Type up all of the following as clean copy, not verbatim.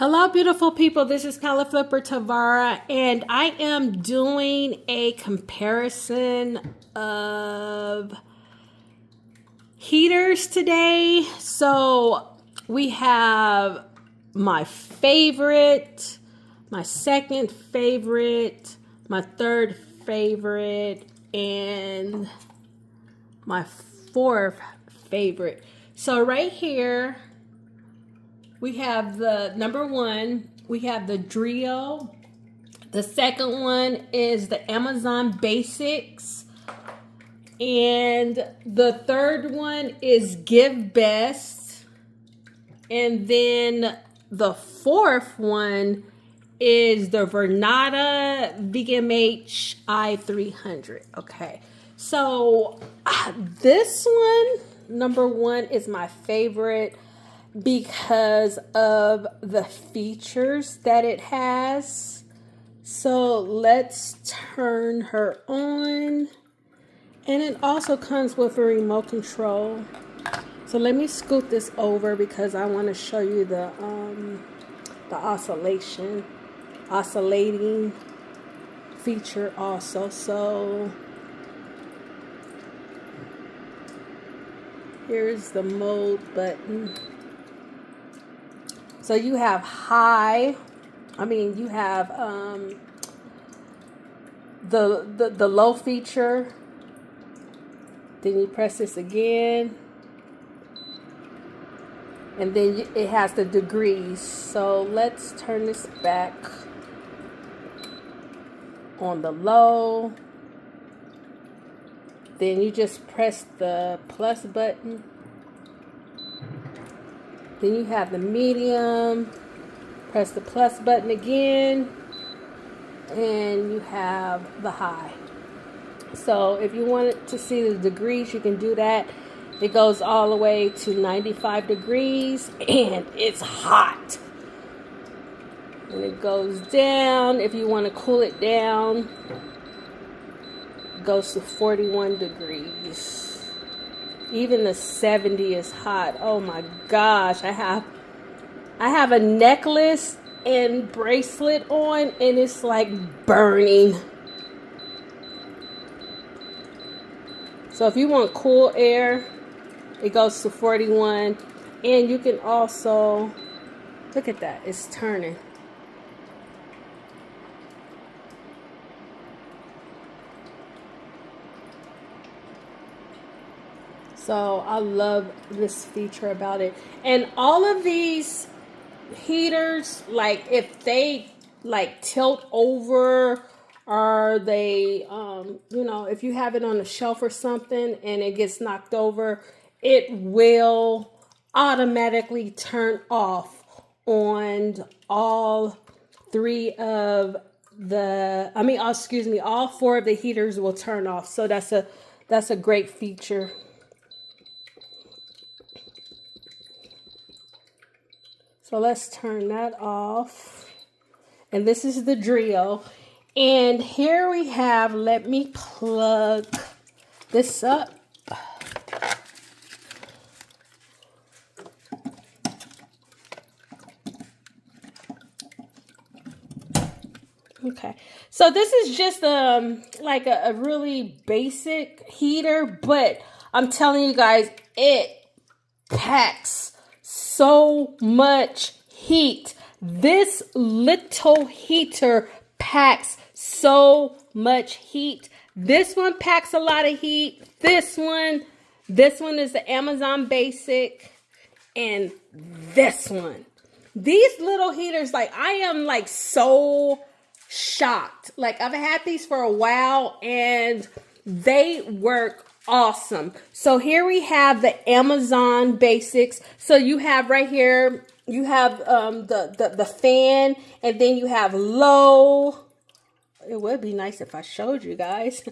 Hello, beautiful people. This is Color Flipper Tavara, and I am doing a comparison of heaters today. So we have my favorite, my second favorite, my third favorite, and my fourth favorite. So right here, we have the number one, we have the Drio. The second one is the Amazon Basics. And the third one is Give Best. And then the fourth one is the Vernata VMH i300. Okay, so this one, number one, is my favorite because of the features that it has. So let's turn her on. And it also comes with a remote control. So let me scoot this over because I want to show you the oscillating feature also. So here's the mode button. So you have you have the low feature. Then you press this again. And then it has the degrees. So let's turn this back on the low. Then you just press the plus button. Then you have the medium, press the plus button again, and you have the high. So if you wanted to see the degrees, you can do that. It goes all the way to 95 degrees, and it's hot. And it goes down. If you want to cool it down, it goes to 41 degrees. Even the 70 is hot. Oh my gosh. I have a necklace and bracelet on, and it's like burning. So if you want cool air, it goes to 41. And you can also, look at that, it's turning. So I love this feature about it. And all of these heaters, like if they like tilt over, or they, if you have it on a shelf or something and it gets knocked over, it will automatically turn off on all all four of the heaters will turn off. So that's a great feature. So let's turn that off. And this is the Drio. And here we have, let me plug this up. Okay, so this is just like a really basic heater, but I'm telling you guys, it packs so much heat. This little heater packs so much heat. This one packs a lot of heat. This one is the Amazon Basic, and this one. These little heaters, like, I am like so shocked. Like, I've had these for a while and they work awesome. So here we have the Amazon Basics. So you have right here, you have the fan, and then you have low. It would be nice if I showed you guys.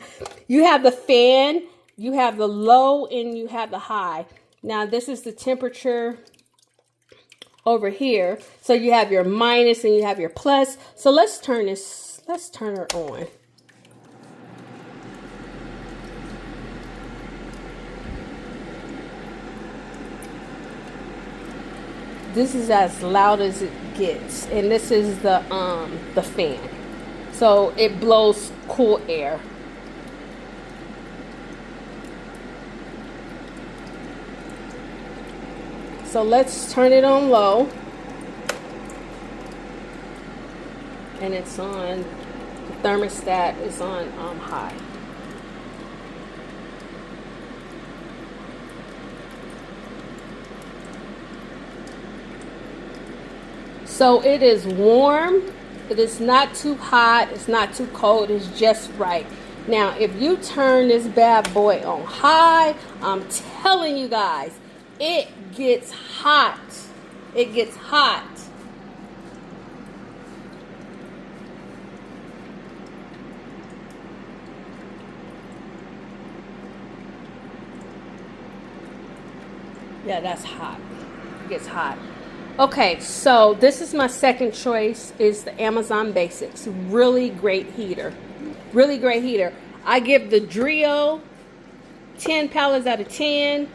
You have the fan, you have the low, and you have the high. Now this is the temperature over here. So you have your minus and you have your plus. So let's turn her on. this is as loud as it gets, and this is the fan, so it blows cool air. So let's turn it on low, and it's on, the thermostat is on high. So it is warm, it is not too hot, it's not too cold, it's just right. Now if you turn this bad boy on high, I'm telling you guys, it gets hot. It gets hot. Yeah, that's hot. It gets hot. Okay, so this is my second choice, is the Amazon Basics. Really great heater. Really great heater. I give the Drio 10 pallets out of 10.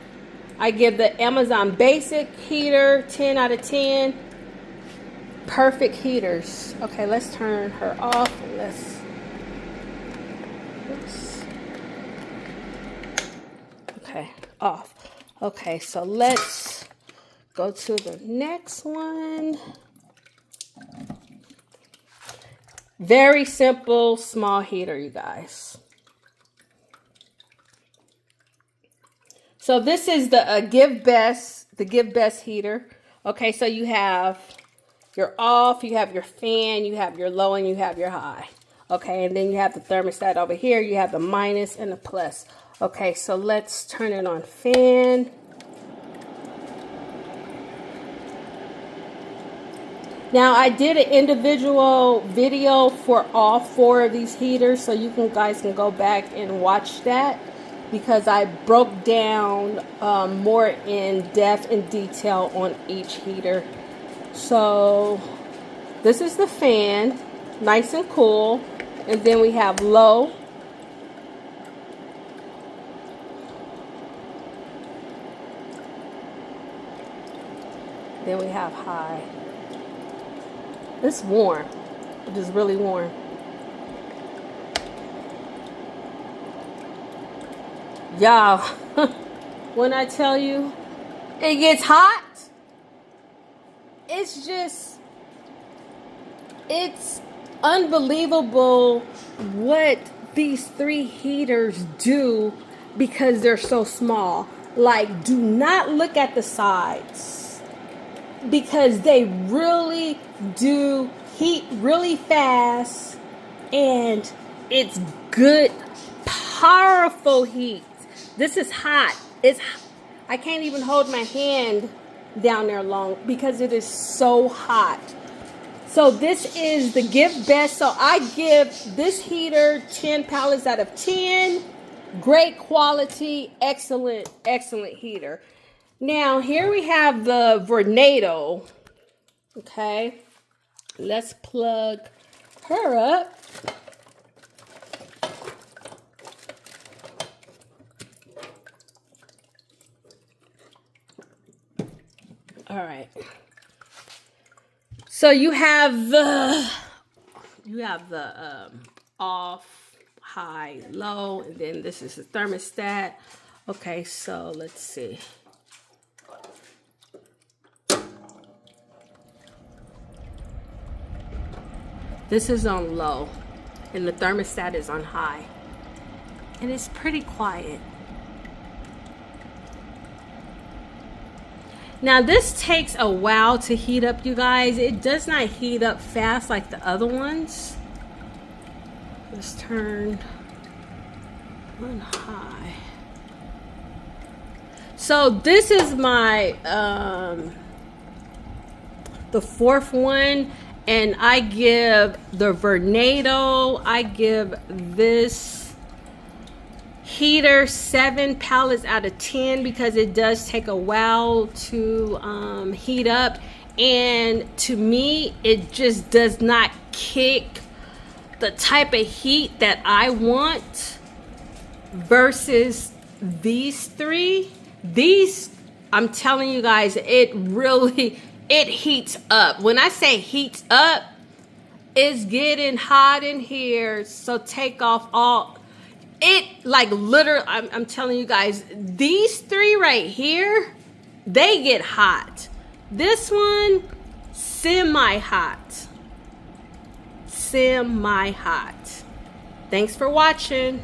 I give the Amazon Basic heater 10 out of 10. Perfect heaters. Okay, let's turn her off. Oops. Okay, off. Okay, so let's go to the next one. Very simple, small heater, you guys. So this is the Give Best heater. Okay, so you have your off, you have your fan, you have your low, and you have your high. Okay, and then you have the thermostat over here. You have the minus and the plus. Okay, so let's turn it on fan. Now I did an individual video for all 4 of these heaters, so you guys can go back and watch that, because I broke down more in depth and detail on each heater. So this is the fan, nice and cool, and then we have low. Then we have high. It's warm. It is really warm. Y'all, when I tell you it gets hot, it's unbelievable what these 3 heaters do, because they're so small. Like, do not look at the sides, because they really do heat really fast, and it's good, powerful heat. This is hot. I can't even hold my hand down there long because it is so hot. So this is the Give Best. So I give this heater 10 pallets out of 10. Great quality, excellent heater. Now here we have the Vornado. Okay, let's plug her up. All right. So you have the off, high, low, and then this is the thermostat. Okay, so let's see. This is on low, and the thermostat is on high, and it's pretty quiet. Now this takes a while to heat up, you guys. It does not heat up fast like the other ones. Let's turn on high. So this is my the 4th one, and I give the Vornado, I give this heater 7 pallets out of 10, because it does take a while to heat up, and to me it just does not kick the type of heat that I want versus these 3. These, I'm telling you guys, it it heats up. When I say heats up, it's getting hot in here. So take off all it, like literally, I'm telling you guys, these three right here, they get hot. This one, semi-hot. Semi-hot. Thanks for watching.